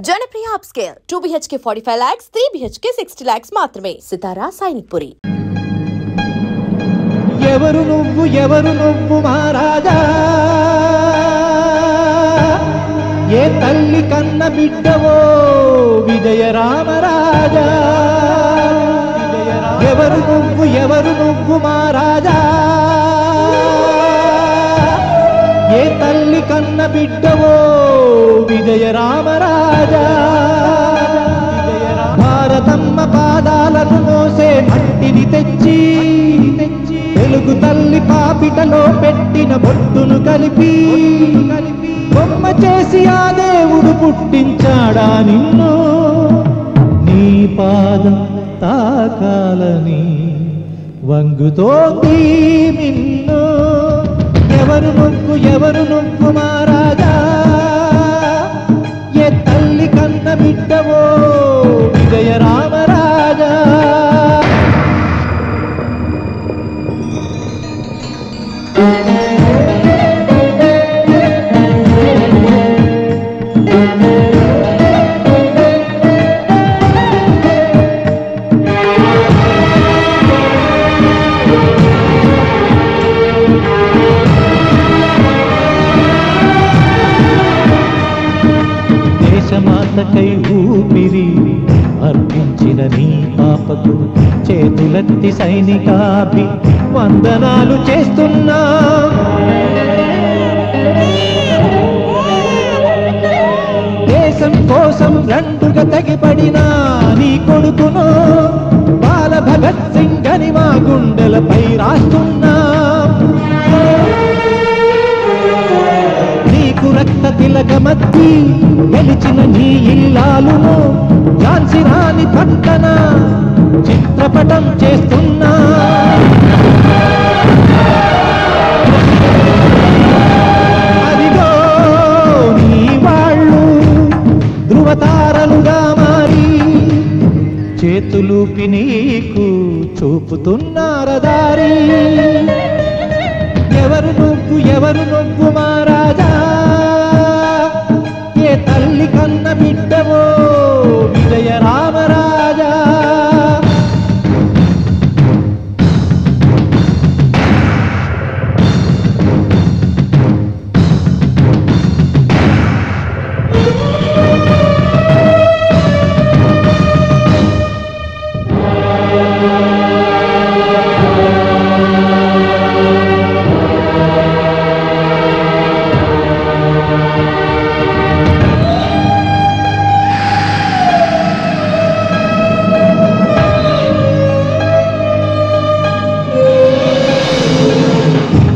Janapriya upscale 2 BHK 45 lakhs, 3 BHK 60 lakhs మాత్రమే. సితారా సైనిక్పురి. ఎవరు నువ్వు మహారాజా, ఏ తల్లి కన్న బిడ్డవో విజయ రామరాజా. ఎవరు నువ్వు మహారాజా, ఏ తల్లి కన్న బిడ్డవో విజయ రామరాజా. భారతమ్మ పాదాలను మోసే మట్టిని తెచ్చి తెలుగు తల్లి పాపిటలో పెట్టిన బొట్టును కలిపి బొమ్మ చేసి ఆ దేవుడు పుట్టించాడా నిన్ను. నీ పాదం తాకాలని వంగుతోంది నిన్ను. ఎవరు నువ్వు మహారాజా, ఏ తల్లి కన్న బిడ్డవో విజయ రామరాజా. దేశమాతకై ఊపిరి అర్పించిన నీ పాపకు చేతులెత్తి సైనికాభి వందనాలు చేస్తున్నా. దేశం కోసం రెండుగా తెగిపడిన నీ కొడుకును బాల భగత్ సింగ్ అని మా గుండెలపై రాస్తున్నా. నీకు రక్త తిలకమద్ది గెలిచిన నీ ఇల్లాలును ఝాన్సీ రాణి పక్కన చిత్రపటం చేస్తున్నా. అదిగో నీ వాళ్ళు ధృవతారలుగా మారి చేతులూపి నీకు చూపుతున్నార దారి. ఎవరు నువ్వు మహారాజా, ఏ తల్లి కన్న బిడ్డవో విజయ రామరాజా.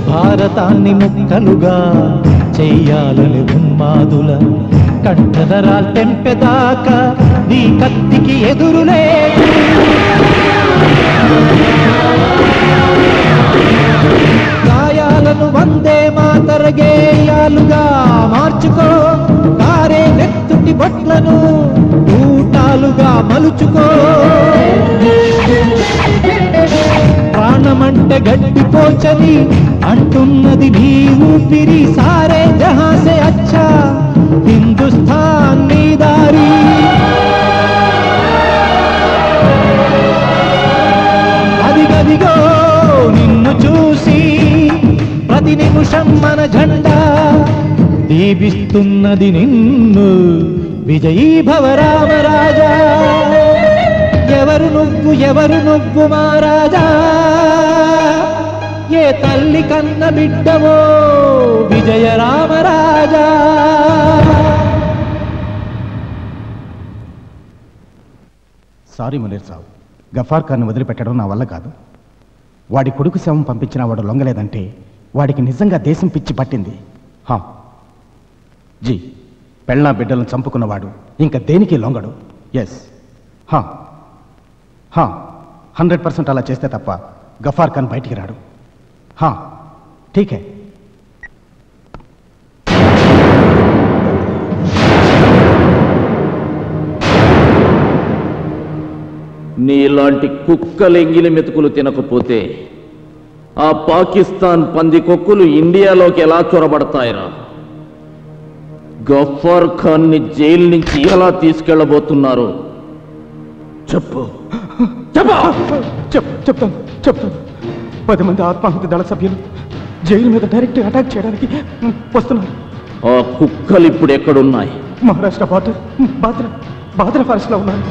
భారతాన్ని ముక్కలుగా చెయ్యాలని ఉన్మాదుల కంఠధరాలు తెంపెదాకా నీ కత్తికి ఎదురులే. గాయాలను వందే మాతర గేయాలుగా మార్చుకో. కారే నెత్తుటి బొట్లను ఊటాలుగా మలుచుకో. ప్రాణమంటే గడ్డిపోచని అంటున్నది నీ ఊపిరి. సారే జహాసే అచ్చా హిందుస్థాన్ నీ దారి. అదిగదిగో నిన్ను చూసి ప్రతి నిమిషం మన జెండా దీపిస్తున్నది నిన్ను. విజయీ భవ రామరాజా. ఎవరు నువ్వు మహారాజా, ఏ తల్లి కన్న బిడ్డవో విజయ రామరాజా. సారీ మునీర్ సాబ్, గఫార్ ఖాన్ వదిలిపెట్టడం నా వల్ల కాదు. వాడి కొడుకు శవం పంపించిన వాడు లొంగలేదంటే వాడికి నిజంగా దేశం పిచ్చి పట్టింది. జీ, పెళ్ళా బిడ్డలను చంపుకున్నవాడు ఇంకా దేనికి లొంగడు. ఎస్, 100% అలా చేస్తే తప్ప గఫార్ ఖాన్ బయటికి రాడు. ఠీకే. నీలాంటి కుక్కలు ఎంగిలి మెతుకులు తినకపోతే ఆ పాకిస్తాన్ పంది కొక్కులు ఇండియాలోకి ఎలా చొరబడతాయిరా? గఫార్ ఖాన్ని జైలు నుంచి ఎలా తీసుకెళ్లబోతున్నారు చెప్పు. చెప్తాను 10 మంది ఆత్మాహుతి దళ సభ్యులు జైలు మీద డైరెక్ట్ అటాక్ చేయడానికి వస్తున్నారు. ఆ కుక్కలు ఇప్పుడు ఎక్కడున్నాయి? మహారాష్ట్ర బాద్రా ఫారెస్ట్ లో ఉన్నారు.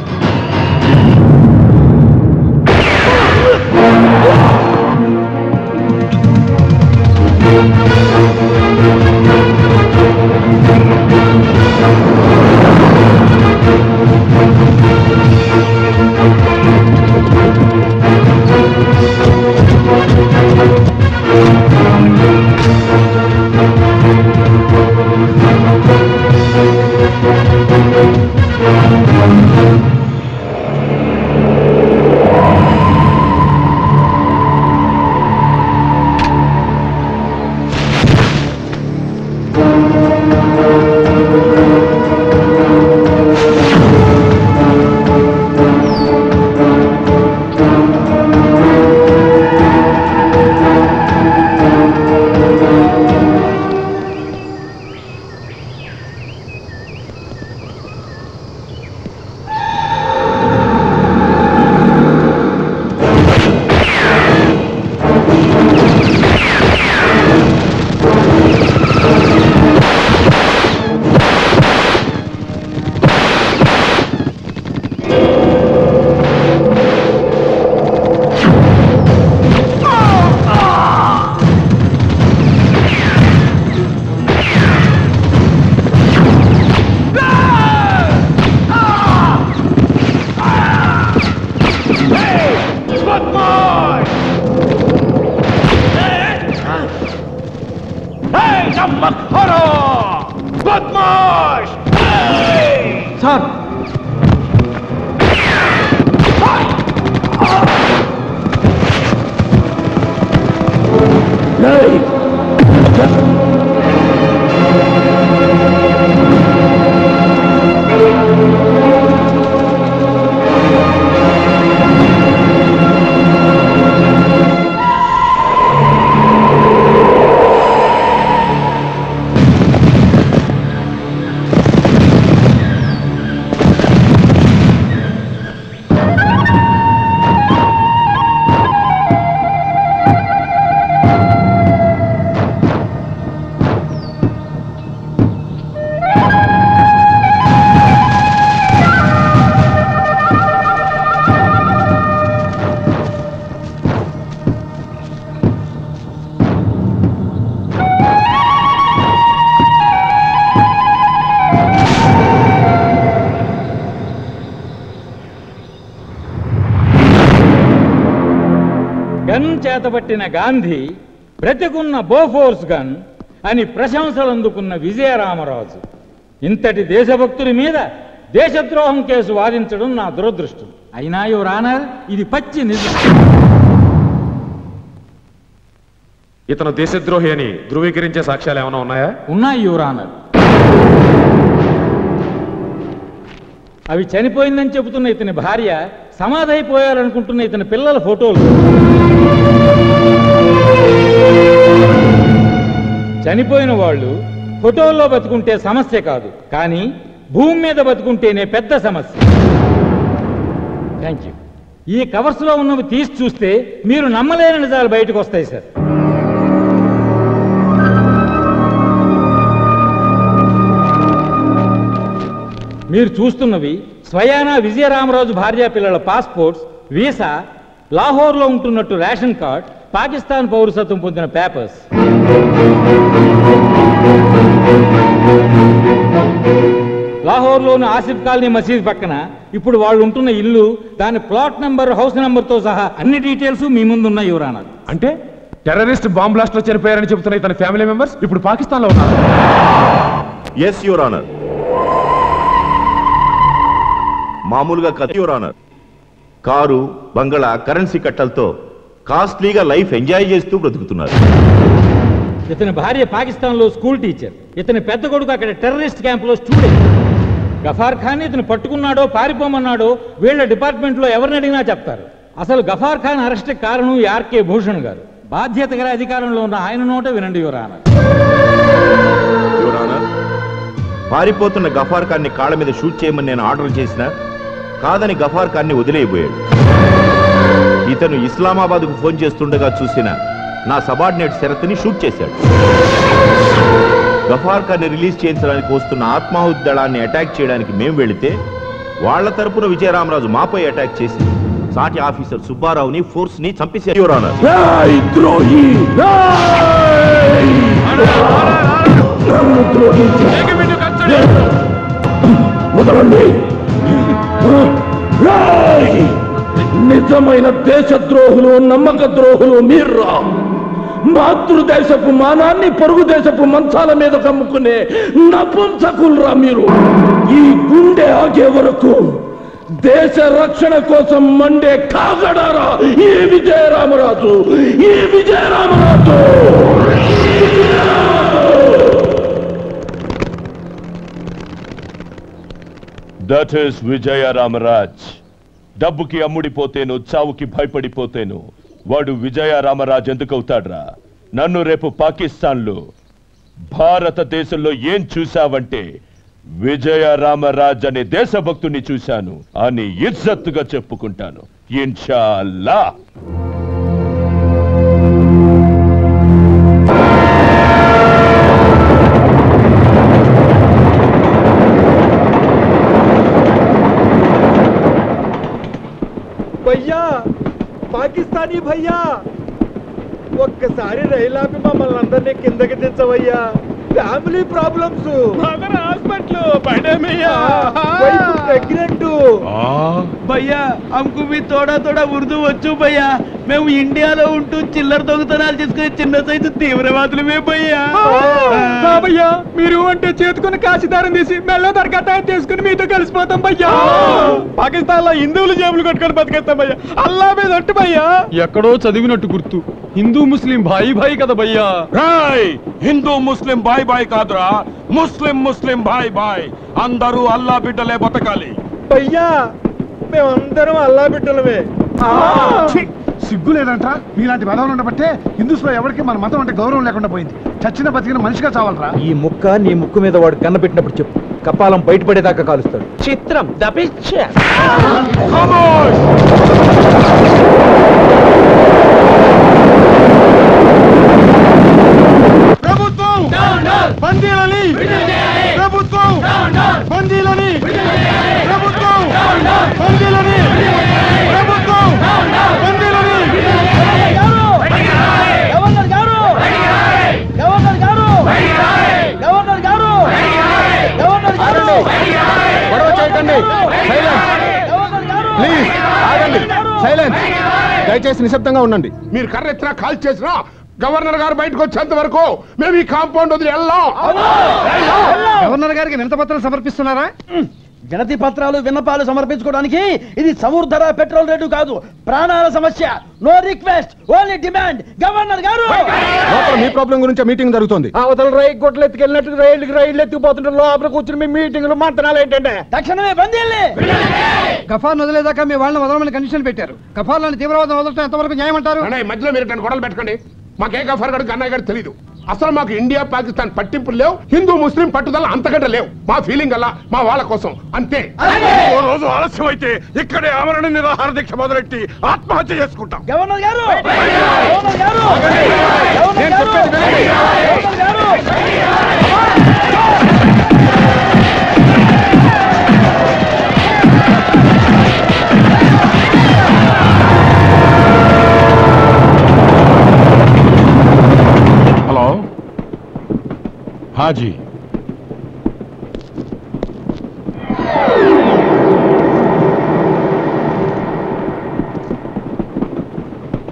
చేతబట్టిన గాంధీ బ్రతికున్న బోఫోర్స్ గన్ అని ప్రశంసలు అందుకున్న విజయరామరాజు ఇంతటి దేశభక్తుడి మీద దేశద్రోహం కేసు వాదించడం నా దురదృష్టం. అయినా యువర్ ఆనర్ ఇది పచ్చి నిజం. ఇతను దేశద్రోహి అని ధృవీకరించే సాక్ష్యాలు ఏమైనా ఉన్నాయా? ఉన్నాయి యువర్ ఆనర్. అవి చనిపోయిందని చెబుతున్న ఇతని భార్య, సమాధైపోయారనుకుంటున్న ఇతని పిల్లల ఫోటోలు. చనిపోయిన వాళ్ళు ఫోటోల్లో బతుకుంటే సమస్య కాదు, కానీ భూమి మీద బతుకుంటేనే పెద్ద సమస్య. Thank you. ఈ కవర్స్లో ఉన్నవి తీసి చూస్తే మీరు నమ్మలేని నిజాలు బయటకు వస్తాయి సార్. మీరు చూస్తున్నవి స్వయానా విజయరామరాజు భార్యా పిల్లల పాస్పోర్ట్స్, వీసా, లాహోర్లో ఉంటున్నట్టు రేషన్ కార్డ్, పాకిస్తాన్ పౌరసత్వం పొందిన పేపర్స్. లాహోర్లోని ఆసిఫ్ కాలనీ మసీద్ పక్కన ఇప్పుడు వాళ్ళు ఉంటున్న ఇల్లు, దాని ప్లాట్ నెంబర్, హౌస్ నెంబర్తో సహా అన్ని డీటెయిల్స్ మీ ముందు ఉన్నాయి యువర్ ఆనర్. అంటే టెర్రరిస్ట్ బాంబ్ బ్లాస్ట్ లో చనిపోయారని చెబుతున్న ఇతని ఫ్యామిలీ మెంబర్స్ ఇప్పుడు పాకిస్తాన్ లో ఉన్నారు. Yes your honour. మామూలుగా కథ యువర్ ఆనర్. కారు, బంగళా, కరెన్సీ కట్టలతో కాస్ట్లీగా లైఫ్ ఎంజాయ్ చేస్తూ బ్రతుకుతున్నారు. ఇతని భార్య పాకిస్తాన్లో స్కూల్ టీచర్, ఇతని పెద్ద కొడుకు అక్కడ టెర్రరిస్ట్ క్యాంపులో స్టూడెంట్. గఫార్ ఖాన్ ఇతను పట్టుకున్నాడో పారిపోమన్నాడో వీళ్ళ డిపార్ట్మెంట్లో ఎవరిని అడిగినా చెప్తారు. అసలు గఫార్ ఖాన్ అరెస్ట్ కారణం ఆర్కే భూషణ్ గారు. బాధ్యత గల అధికారంలో ఉన్న ఆయన నోట వినండి యువర్ ఆనర్. యువర్ ఆనర్, పారిపోతున్న గఫార్ ఖాన్ని కాళ్ళ మీద షూట్ చేయమని నేను ఆర్డర్ చేసినా కాదని గఫార్ ఖాన్ని వదిలేయబోయాడు. ఇతను ఇస్లామాబాద్కు ఫోన్ చేస్తుండగా చూసిన నా సబార్డినేట్ శరత్ని షూట్ చేశాడు. గఫార్ ఖాన్ని రిలీజ్ చేయించడానికి వస్తున్న ఆత్మాహుతి దళాన్ని అటాక్ చేయడానికి మేము వెళితే వాళ్ల తరపున విజయరామరాజు మాపై అటాక్ చేసి సాటి ఆఫీసర్ సుబ్బారావుని ఫోర్స్ ని చంపేశారు. Your honour. నిజమైన దేశద్రోహులు నమ్మక ద్రోహులు మీర్రా. మాతృదేశపు మానాన్ని పొరుగు దేశపు మంచాల మీద కమ్ముకునే నపుంసకుల్రా మీరు. ఈ గుండె ఆగే వరకు దేశ రక్షణ కోసం మండే కాగడారా ఈ విజయరామరాజు. ఈ విజయరామరాజు దట్ ఈస్ విజయరామరాజ్. డబ్బుకి అమ్ముడిపోతేను, చావుకి భయపడిపోతేను వాడు విజయరామరాజ్ ఎందుకవుతాడ్రా? నన్ను రేపు పాకిస్తాన్లో భారతదేశంలో ఏం చూశావంటే విజయరామరాజ్ అనే దేశభక్తుని చూశాను అని ఇజ్జత్తుగా చెప్పుకుంటాను ఇన్షాల్లా. భయ్యా, పాకిస్తానీ భయ్యా, ఒక్కసారి రైలు ఆపి మమ్మల్ని అందరినీ కిందకి దించవయ్యా. Family problems, hospital, pregnant. భయ్యా హమ్కు भी थोड़ा थोड़ा ఉర్దూ వచ్చు భయ్యా. మేము ఇండియాలో ఉంటూ చిల్లర దొంగతనాలు చేసుకునే చిన్న సైజు తీవ్రవాదులమే భయ్యా. భయ్యా మీరు అంటే చేతుకుని కాశీదారం తీసి మెల్ల దరకట్టాయం తీసుకుని మీతో కలిసిపోతాం భయ్యా. పాకిస్తాన్ లో హిందువులు జేబులు కట్టుకొని బతికేస్తాం భయ్యా. అల్లా మీద అట్టు భయ్యా. ఎక్కడో చదివినట్టు గుర్తు, హిందూ ముస్లిం భాయి భాయి కదా భయ్యా. హిందూ ముస్లిం బాయ్ బాయ్ కాదురా, ముస్లిం ముస్లిం బాయ్ బాయ్. అందరూ అల్లా బిడ్డలే బతకాలి భయ్యా. మేమందరం అల్లా బిడ్డలమే. సిగ్గు లేదంటరా? మీలాంటి బలవలు ఉండబట్టే హిందూస్ లో ఎవరికి మన మతం అంటే గౌరవం లేకుండా పోయింది. చచ్చిన బతికిన మనిషిగా చావాలరా. ఈ ముక్క నీ ముక్కు మీద వాడు కన్న పెట్టినప్పుడు చెప్పు, కపాలం బయటపడేదాకా కాలుస్తాడు. చిత్రం దపిచ్చ. ప్రభుత్వం బందీలని, ప్రభుత్వం బందీలని, ప్రభుత్వం బందీలని, ప్రభుత్వం బందీలని. గవర్నర్ గారు, గవర్నర్ గారు, గవర్నర్ గారు, గవర్నర్ గారు, గొడవ చేయకండి. ప్లీజ్ ఆగండి. సైలెన్స్. దయచేసి నిశ్శబ్దంగా ఉండండి. మీరు కర్ర ఎత్తినా కాల్ చేసినా గవర్నర్ గారు బయటకు వచ్చేంత వరకు మేము ఈ కాంపౌండ్ వదిలి వెళ్ళాం. గవర్నర్ గారికి వినతిపత్రం సమర్పిస్తున్నారా? వినతి పత్రాలు విన్నపాలు సమర్పించుకోవడానికి ఇది సముద్ర పెట్రోల్ రేటు కాదు, ప్రాణాల సమస్య. No request, only demand. Governor గారు, మీ ప్రాబ్లం గురించి మీటింగ్ జరుగుతుంది. అవతల రైలు గొడ్లు ఎత్తుకెళ్ళినట్టు రైలు ఎత్తుకుపోతుంటారు. లోపల కూర్చుని మీ మీటింగ్లు మంతనాలు ఏంటంటే తక్షణమే బందీల్ని. గఫార్ వదిలేదాకా మీ వాళ్ళని వదలమని కండిషన్ పెట్టారు. గఫార్లను తీవ్రవాదం వదలటం ఎంతవరకు న్యాయం అంటారు? మధ్యలో మీరు గొడవలు పెట్టకండి. మాకే గఫార్ గడు అన్నయ్య గారు తెలీదు. అసలు మాకు ఇండియా పాకిస్తాన్ పట్టింపులు లేవు, హిందూ ముస్లిం పట్టుదల అంతకంటే లేవు. మా ఫీలింగ్ అలా మా వాళ్ళ కోసం అంతే. ఓ రోజు ఆలస్యం అయితే ఇక్కడే ఆమరణ నిరాహార దీక్ష మొదలెట్టి ఆత్మహత్య చేసుకుంటాం. గవర్నర్ గారు, గవర్నర్ గారు, గవర్నర్ గారు, గవర్నర్ గారు. Hello Haji.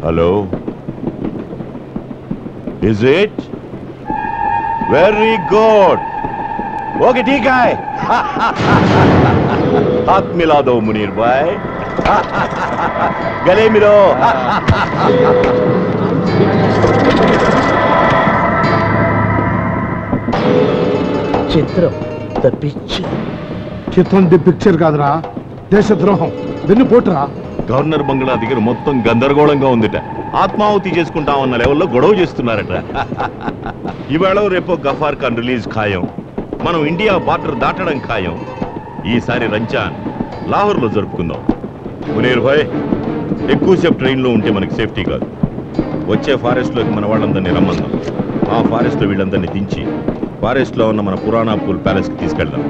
Hello, is it? Very good. Okay, ठीक है. हाथ मिला दो मुनीर भाई, गले मिलो. చిత్రం ద పిక్చర్. చిత్రం ది పిక్చర్ కాదురా, దేశద్రోహం, వెన్నుపోటురా. గవర్నర్ బంగ్లా దగ్గర మొత్తం గందరగోళంగా ఉందిట. ఆత్మాహుతి చేసుకుంటామన్న లెవెల్లో గొడవ చేస్తున్నారట. ఇవాళ రేపో గఫార్ ఖాన్ రిలీజ్ ఖాయం. మనం ఇండియా బార్డర్ దాటడం ఖాయం. ఈసారి రంజాన్ లాహోర్లో జరుపుకుందాం. మునీర్ భాయ్, ఎక్కువసేపు ట్రైన్లో ఉంటే మనకి సేఫ్టీ కాదు. వచ్చే ఫారెస్ట్లోకి మన వాళ్ళందరినీ రమ్మందాం. ఆ ఫారెస్ట్లో వీళ్ళందరినీ దించి ఫారెస్ట్లో ఉన్న మన పురాణా పూల్ ప్యాలెస్కి తీసుకెళ్దాం.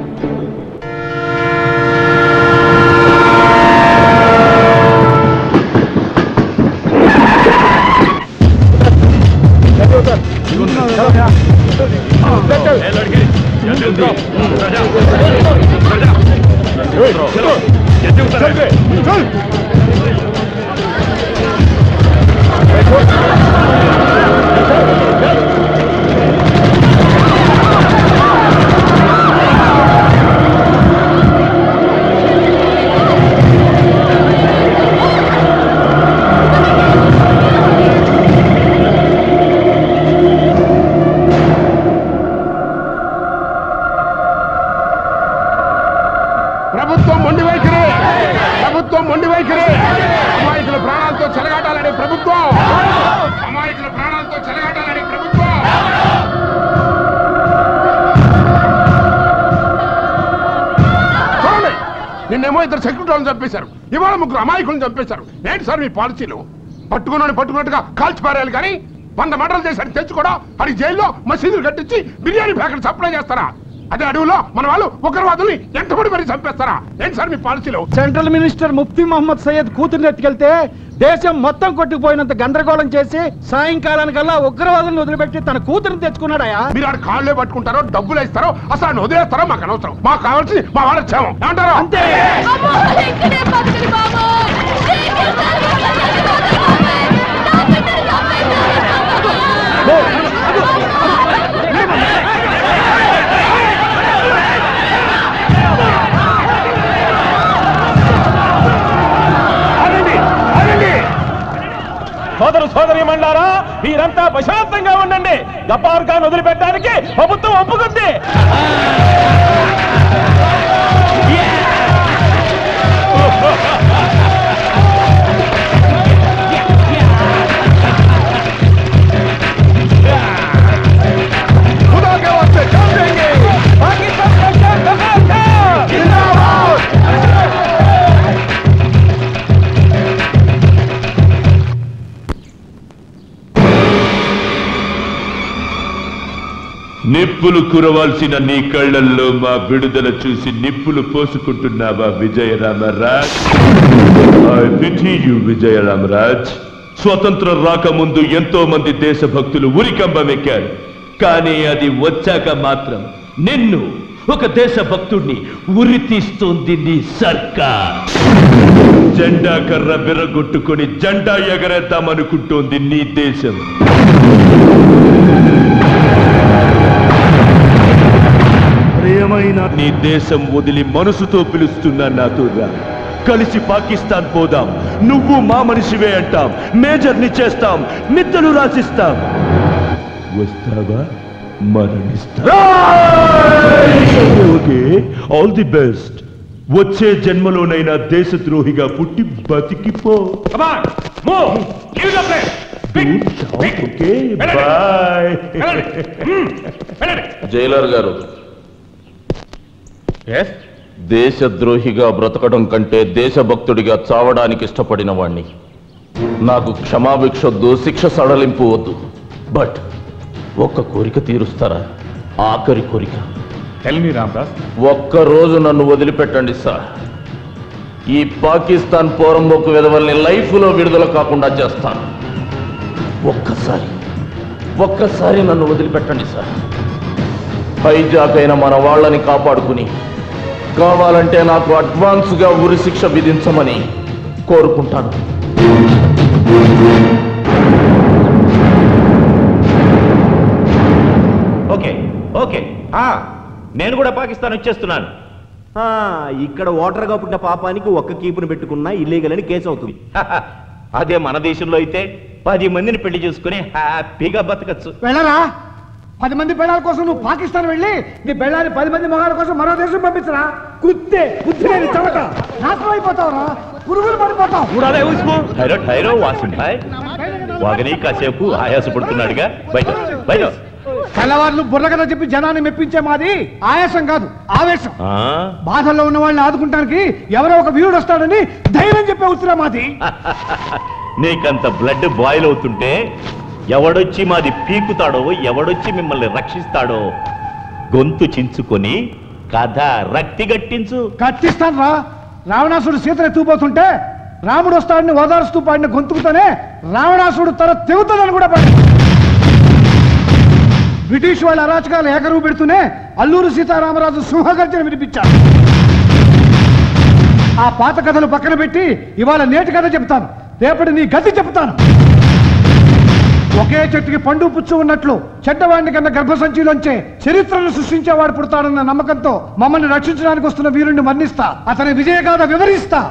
నిన్నేమో ఇద్దరు సెక్యూరిటీలను చంపేశారు, ఇవాళ ముగ్గురు అమాయకులను చంపేశారు. ఏంటి సార్ మీ పాలసీలు? పట్టుకున్నట్టుగా కాల్చిపారేయాలి కానీ 100 మర్డర్లు చేశాడు తెచ్చుకోవడం, అది జైల్లో మసీదులు కట్టించి బిర్యానీ ప్యాకెట్ సప్లై చేస్తారా? అదే అడవులో మన వాళ్ళు ఉగ్రవాదుల్ని ఎంతమంది మరి చంపేస్తారా? ఏంటి సార్ మీ పాలసీలు? సెంట్రల్ మినిస్టర్ ముఫ్తీ మహమ్మద్ సయ్యద్ కూతుర్ని ఎత్తుకెళ్తే దేశం మొత్తం కొట్టుకుపోయినంత గందరగోళం చేసి సాయంకాలానికల్లా ఉగ్రవాదులను వదిలిపెట్టి తన కూతురుని తెచ్చుకున్నాడయా. మీరు ఆడ కాళ్ళే పట్టుకుంటారో డబ్బులు ఇస్తారో అసలు ఆయన వదిలేస్తారో మాకు అనవసరం. మాకు కావాల్సి మా వాళ్ళ క్షేమం. ఏమంటారు? అంతే. సోదరు సోదరి మండలారా, మీరంతా ప్రశాంతంగా ఉండండి. గఫార్ ఖాన్ వదిలిపెట్టడానికి ప్రభుత్వం ఒప్పుకుంది. నిప్పులు కురవాల్సిన నీ కళ్ళల్లో మా విడుదల చూసి నిప్పులు పోసుకుంటున్నావా Vijayaramaraj? I pity you Vijayaramaraj. స్వతంత్రం రాకముందు ఎంతో మంది దేశభక్తులు ఉరికంబమెక్కారు, కానీ అది వచ్చాక మాత్రం నిన్ను ఒక దేశభక్తుడిని ఉరి తీస్తోంది నీ సర్కార్. జెండా కర్ర బిర్రగొట్టుకొని జెండా ఎగరేద్దామనుకుంటోంది నీ దేశం. ప్రియమైన నీ దేశం వదిలి మనసుతో పిలుస్తున్నా నాతో రా. కలిసి పాకిస్తాన్ పోదాం. నువ్వు మా మనిషివే అంటాం, మేజర్ని చేస్తాం, మిద్దలు రాసిస్తాం. వస్తావా? మరణిస్తా. Okay, all the best. వచ్చే జన్మలోనైనా దేశద్రోహిగా పుట్టి బతికిపో. జైలర్ గారు, దేశద్రోహిగా బ్రతకడం కంటే దేశభక్తుడిగా చావడానికి ఇష్టపడిన వాణ్ణి. నాకు క్షమాభిక్షొద్దు, శిక్ష సడలింపు వద్దు. బట్ ఒక్క కోరిక తీరుస్తారా? ఆఖరి కోరిక. ఒక్కరోజు నన్ను వదిలిపెట్టండి సార్. ఈ పాకిస్తాన్ పోరంబోకు విధవల్ని లైఫ్లో విడుదల కాకుండా చేస్తాను. ఒక్కసారి నన్ను వదిలిపెట్టండి సార్. హైజాక్ అయిన మన వాళ్ళని కాపాడుకుని కావాలంటే నాకు అడ్వాన్స్గా ఉరి శిక్ష విధించమని కోరుకుంటాను. ఓకే ఓకే, నేను కూడా పాకిస్తాన్ వచ్చేస్తున్నాను. ఇక్కడ ఓటర్గా పుట్టిన పాపానికి ఒక్క కీపును పెట్టుకున్నా ఇల్లీగల్ అని కేసు అవుతుంది. అదే మన దేశంలో అయితే 10 మందిని పెళ్లి చేసుకుని హ్యాపీగా బతకచ్చు. వెళ్ళరా, 10 మంది పెళ్ళాల కోసం నువ్వు పాకిస్తాన్ వెళ్ళి నీ పెళ్ళాన్ని 10 మంది మగాళ్ళ కోసం మరో దేశం పంపించరా? కుత్తే బుద్ధిలేని చవట, నాశనం అయిపోతావురా, పురుగులు పడిపోతావు. వాసిం భాయ్, వాగని కాసేపు ఆయాసపడుతున్నాడుగా, బయట బయట తెల్లవారులు బుర్ర కథ చెప్పి జనాన్ని మెప్పించే మాది ఆయాసం కాదు ఆవేశం. బాధల్లో ఉన్న వాళ్ళని ఆదుకుంటానికి ఎవరో ఒక వీరుడు వస్తాడని ధైర్యం చెప్పే ఉత్తరా మాది. నీకంత బ్లడ్ బాయిల్ అవుతుంటే ఎవడొచ్చి మాది పీకుతాడో ఎవడొచ్చి మిమ్మల్ని రక్షిస్తాడో గొంతు చించుకొని కథ రక్తి గట్టించు. కట్టిస్తాను రా. రావణాసుడు సీతను ఎత్తుకుపోతుంటే రాముడు వస్తాడని ఓదారుస్తూ పాడిన గొంతుకుతోనే రావణాసుడు తన తెగుతుందని కూడా పాడి బ్రిటిష్ వాళ్ళ అరాచకాలు ఏకరువు పెడుతూనే అల్లూరు సీతారామరాజు సింహగర్జన వినిపించారు. ఆ పాత కథలు పక్కన పెట్టి ఇవాళ నేటి కథ చెప్తాను. రేపటి నీ గతి చెప్తాను. ఒకే చెట్టుకి పండు పుచ్చు ఉన్నట్లు చెడ్డవాడిని కన్నా గర్భసంచిలోంచే చరిత్రను సృష్టించేవాడు పుడతాడన్న నమ్మకంతో మమ్మల్ని రక్షించడానికి వస్తున్న వీరుణ్ణి మన్నిస్తా. అతని విజయగాథ వివరిస్తా.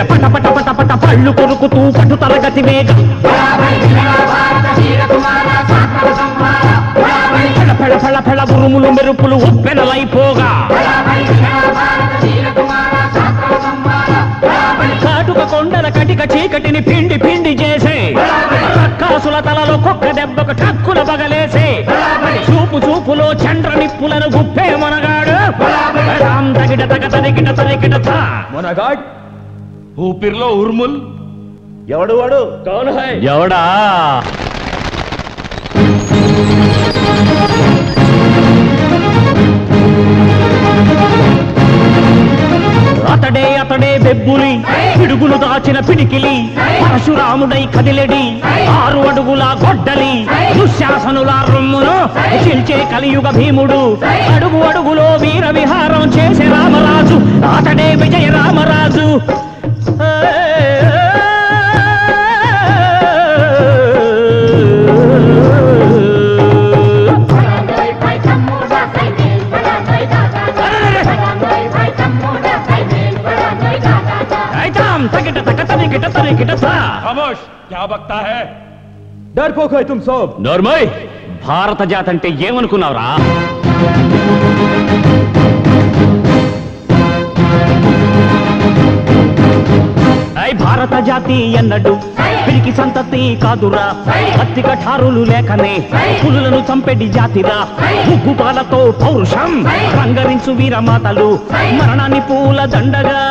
పట పట పట పట పళ్ళు కొరుకుతూ పట్టు తరగతి వేగ ఫెళ ఫెళ ఫెళ ఉరుములు మెరుపులు ఉప్పెనలైపోగా కాటుక కొండల కటిక చీకటిని పిండి పిండి చేసే కాసుల తలలో కుక్క దెబ్బకు టక్కుల బగలేసే చూపు చూపులో చండ్ర నిప్పులను గుప్పే మనగాడు తగిట తగ తరికిట తరికిట మొనగాడ్ ఊపిరిలో ఉర్ముల్ ఎవడు వాడు ఎవడా అతడే అతడే బెబ్బులి పిడుగులు దాచిన పిడికిలి పరశురాముడై కదిలెడి 6 అడుగుల గొడ్డలి దుశ్శాసనుల రొమ్మును చిల్చే కలియుగ భీముడు అడుగు అడుగులో వీర విహారం చేసే రామరాజు అతడే విజయ రామరాజు. खामोश, क्या बकता है? डरपोक है तुम सब. नॉर्मल భారత జాతి అంటే ఏమనుకున్నావురా? భారత జాతి ఎన్నడు పిరికి సంతతి కాదురా. అతి కఠారులు లేకనే పులులను చంపెడి జాతిరా. ముగ్గుపాలతో పౌరుషం రంగరించు వీరమాతలు మరణాన్ని పూల దండగా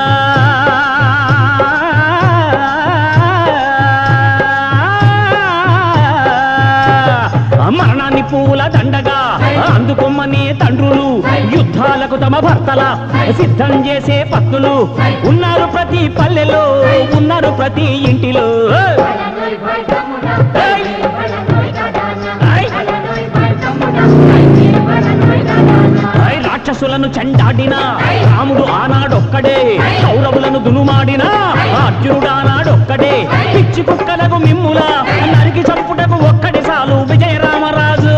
మరణాన్ని పూల దండగా అందుకొమ్మనే తండ్రులు యుద్ధాలకు తమ భర్తల సిద్ధం చేసే పత్తులు ఉన్నారు ప్రతి పల్లెలో ఉన్నారు ప్రతి ఇంటిలో. రాక్షసులను చెండాడిన రాముడు ఆనాడొక్కడే కౌరవులను దునుమాడిన అర్జునుడు ఆనాడొక్కడే పిచ్చి కుక్కలకు మిమ్ముల నరికి చంపుటకు ఒక్కడి చాలు విజయ రామరాజు.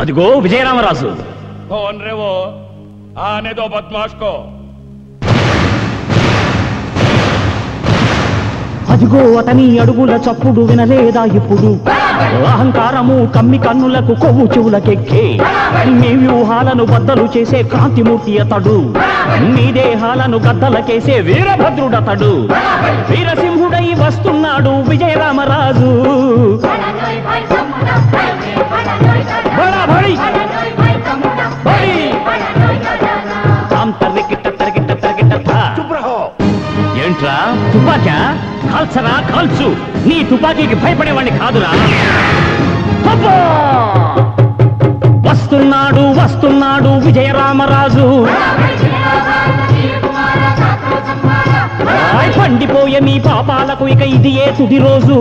అదిగో విజయరామరాజు. कौन रे वो? आने दो बदमाश को. అదిగో అతని అడుగుల చప్పుడు వినలేదా ఇప్పుడు? అహంకారము కమ్మి కన్నులకు కొవ్వు చెవులకెక్కే మీ వ్యూహాలను బద్దలు చేసే క్రాంతిమూర్తి అతడు. మీ దేహాలను గద్దలకేసే వీరభద్రుడతడు. వీరసింహుడై వస్తున్నాడు విజయరామరాజు. ఏంట్రా తుపాకా? కాల్చరా కాల్చు. నీ తుపాకీకి భయపడేవాడిని కాదురా. వస్తున్నాడు వస్తున్నాడు విజయరామరాజు. పండిపోయే మీ పాపాలకు ఇక ఇది ఏ తుది రోజు.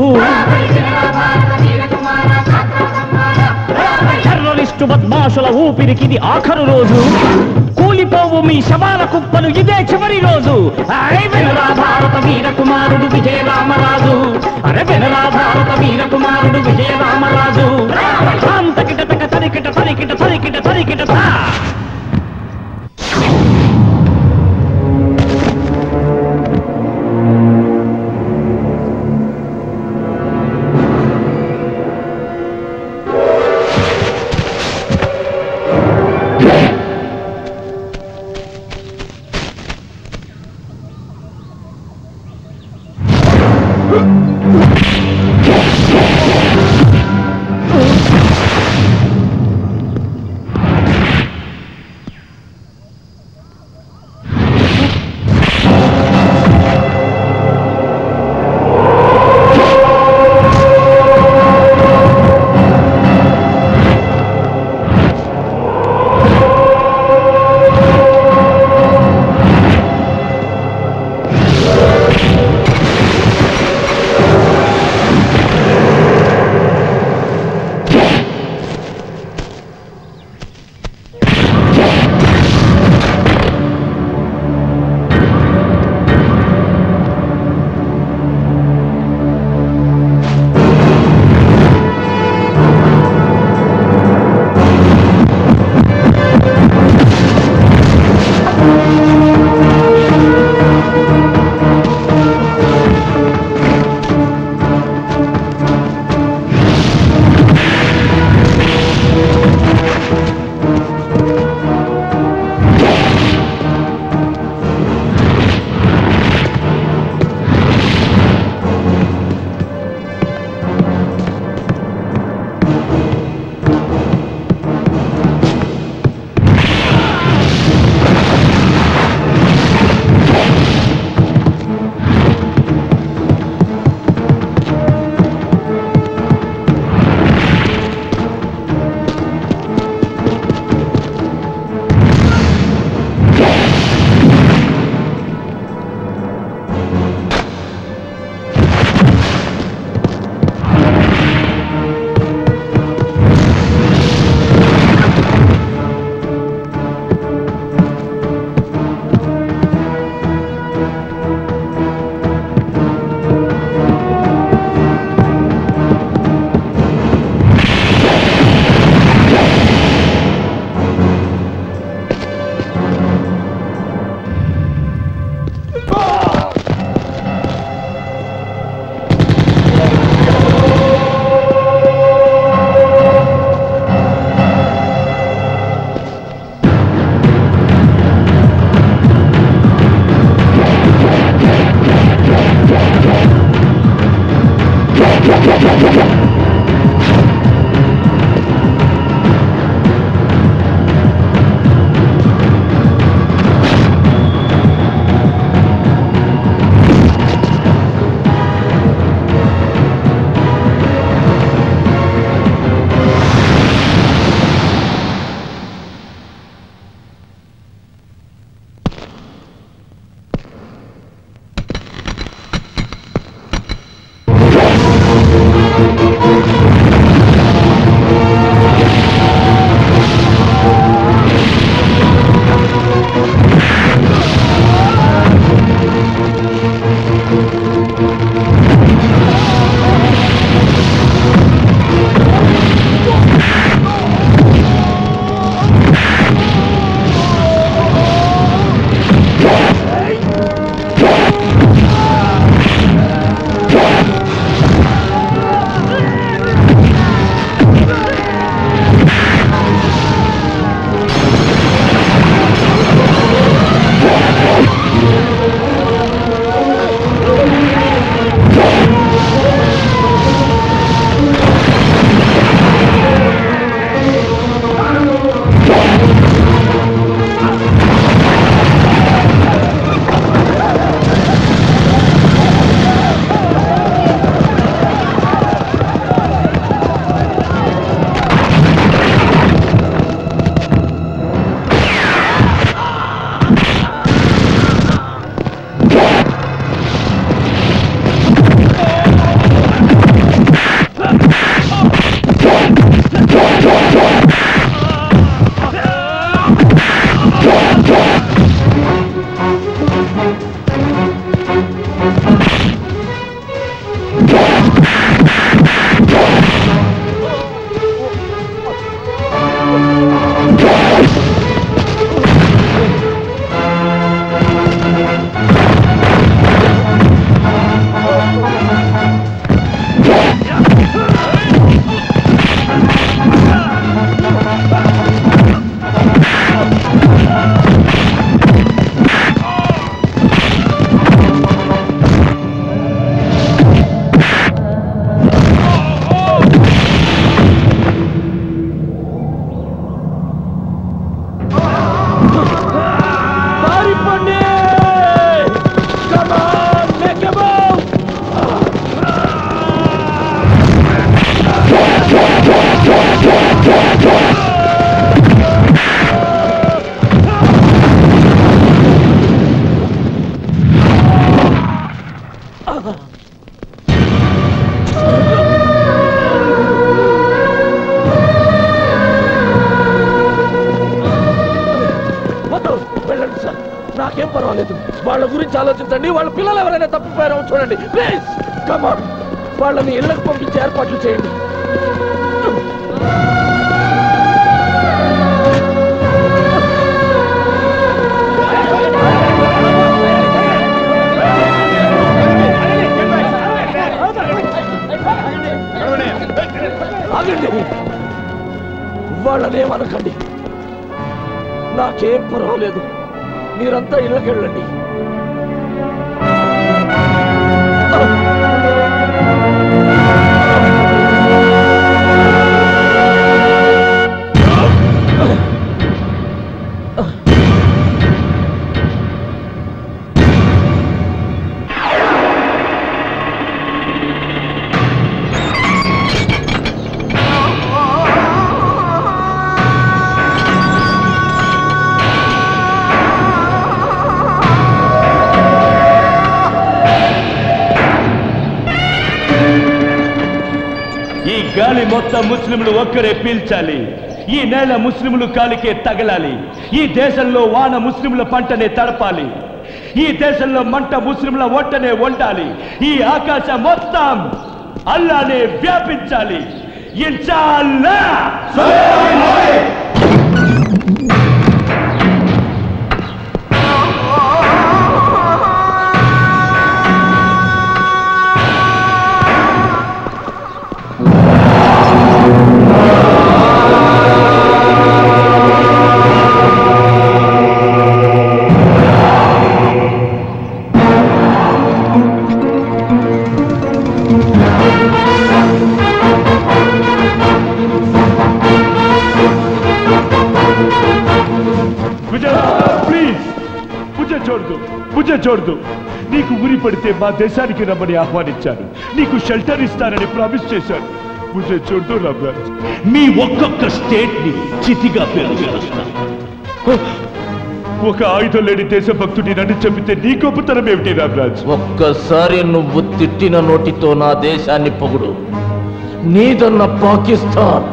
టెర్రరిస్టు బద్మాషుల ఊపిరికిది ఆఖరు రోజు. కూలిపోవు మీ శవాల కుప్పలు ఇదే చివరి రోజు. వెనరా భారత వీర కుమారుడు విజయ రామరాజు. అరే వెనరా భారత వీర కుమారుడు విజయ రామరాజు. తకిట తక తరికిట తరికిట తరికిట తరికిట. పర్వాలేదు, వాళ్ళ గురించి ఆలోచించండి. వాళ్ళ పిల్లలు ఎవరైనా తప్పిపోయారో చూడండి ప్లీజ్. కమాన్, వాళ్ళని ఇళ్లకు పంపించే ఏర్పాట్లు చేయండి. ఆగండి, వాళ్ళనేమనకండి. నాకేం పర్వాలేదు, మీరంతా ఇళ్ళకెళ్ళండి. గాలి మొత్తం ముస్లింలు ఒక్కరే పీల్చాలి. ఈ నేల ముస్లింలు కాలికే తగలాలి. ఈ దేశంలో వాన ముస్లింల పంటనే తడపాలి. ఈ దేశంలో మంట ముస్లింల ఒట్టనే వండాలి. ఈ ఆకాశం మొత్తం అల్లానే వ్యాపించాలి. ఇన్షాఅల్లాహ్. ముజే చోర్దు. నీకు ఉరి పడితే మా దేశానికి రమ్మని ఆహ్వానించాను. నీకు షెల్టర్ ఇస్తానని ప్రామిస్ చేశాను. ముజే చోర్దు రామ్రాజ్. మీ ఒక్కొక్క స్టేట్ ని చితిగా పేరుస్తాను. ఒక ఆయుధం లేని దేశభక్తుడి నన్ను చంపితే నీ గొప్పతనం ఏమిటి రామ్రాజ్? ఒక్కసారి నువ్వు తిట్టిన నోటితో నా దేశాన్ని పొగుడు. నీదన్న పాకిస్తాన్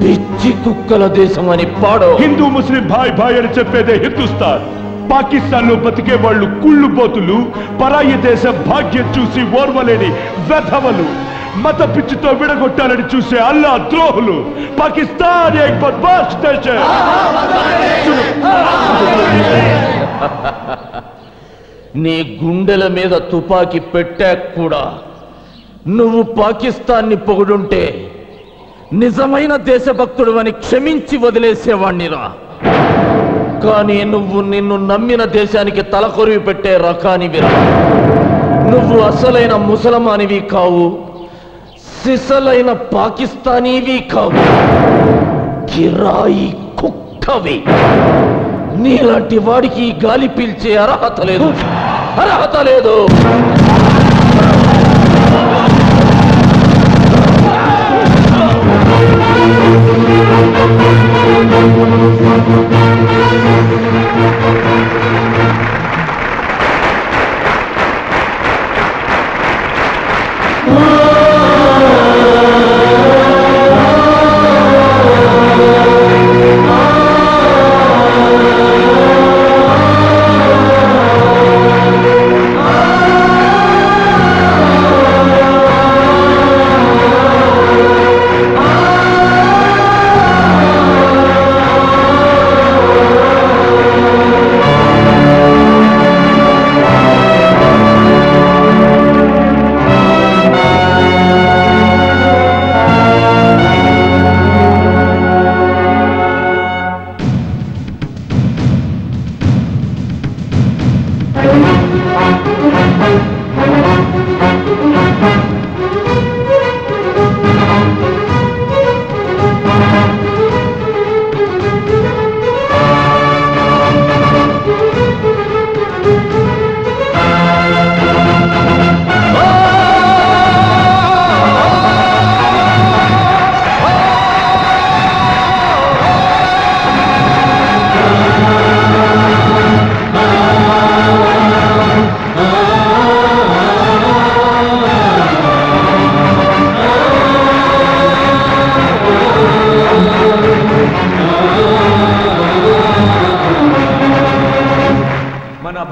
పిచ్చి కుక్కల దేశం అని పాడో. హిందూ ముస్లిం భాయ్ భాయ్ అని చెప్పేదే హిందుస్థాన్. పాకిస్తాన్ లో బతికే వాళ్ళు కుళ్ళు బోతులు, పరాయి దేశం భాగ్యం చూసి ఓర్వలేని వెధవలు, మత పిచ్చితో విడగొట్టాలని చూసే అల్లా ద్రోహులు. పాకిస్తాన్ ఏక్ బద్మాష్ దేశం. నీ గుండెల మీద తుపాకీ పెట్టాక కూడా నువ్వు పాకిస్తాన్ని పొగుడుంటే నిజమైన దేశభక్తుడు అని క్షమించి వదిలేసేవాణ్ణిరా. కానీ నువ్వు నిన్ను నమ్మిన దేశానికి తలకొరివి పెట్టే రకానివిరా. నువ్వు అసలైన ముసలమానివి కావు, సిసలైన పాకిస్తానీవి కావు, కిరాయి కుక్కవి. నీలాంటి వాడికి గాలి పీల్చే అర్హత లేదు, అర్హత లేదు.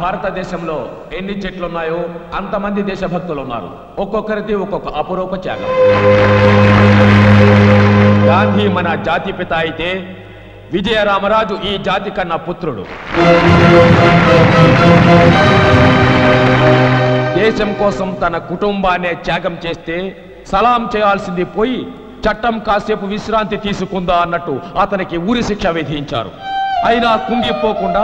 భారతదేశంలో ఎన్ని చెట్లున్నాయో అంతమంది దేశభక్తులు ఉన్నారు. ఒక్కొక్కరిది ఒక్కొక్క అపురూప త్యాగం. గాంధీ మన జాతి పిత అయితే విజయరామరాజు ఈ జాతి కన్నా పుత్రుడు. దేశం కోసం తన కుటుంబాన్నే త్యాగం చేస్తే సలాం చేయాల్సింది పోయి చట్టం కాసేపు విశ్రాంతి తీసుకుందా అన్నట్టు అతనికి ఉరి శిక్ష విధించారు. అయినా కుంగిపోకుండా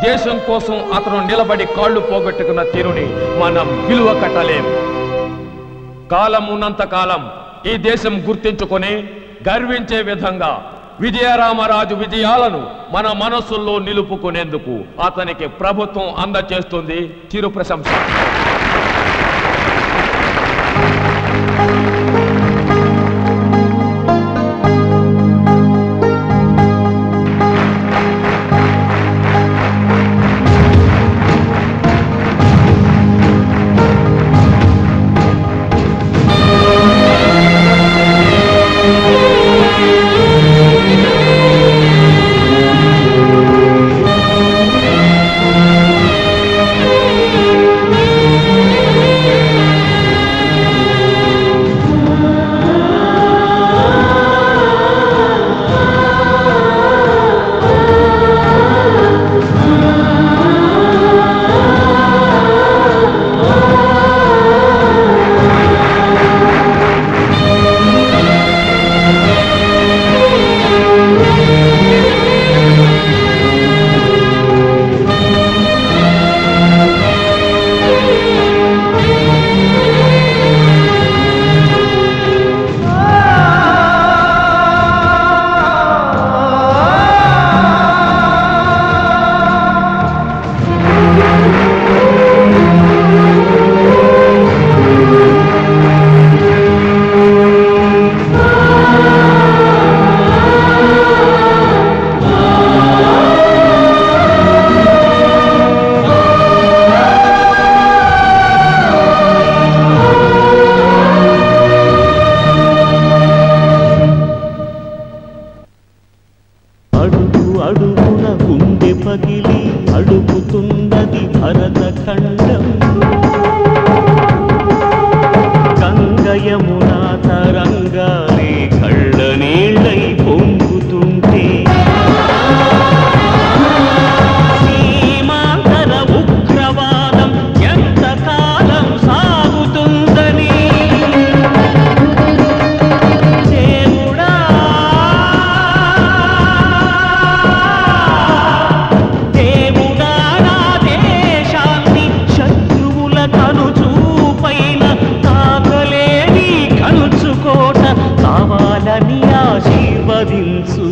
దేశం కోసం అతను నిలబడి కాళ్ళు పోగొట్టుకున్న తీరుని మనం విలువ కట్టలేం. కాలం ఉన్నంత కాలం ఈ దేశం గుర్తించుకొని గర్వించే విధంగా విజయరామరాజు విజయాలను మన మనస్సుల్లో నిలుపుకునేందుకు అతనికి ప్రభుత్వం అందజేస్తుంది చిరు ప్రశంస. కావాలని ఆశీర్వదించు.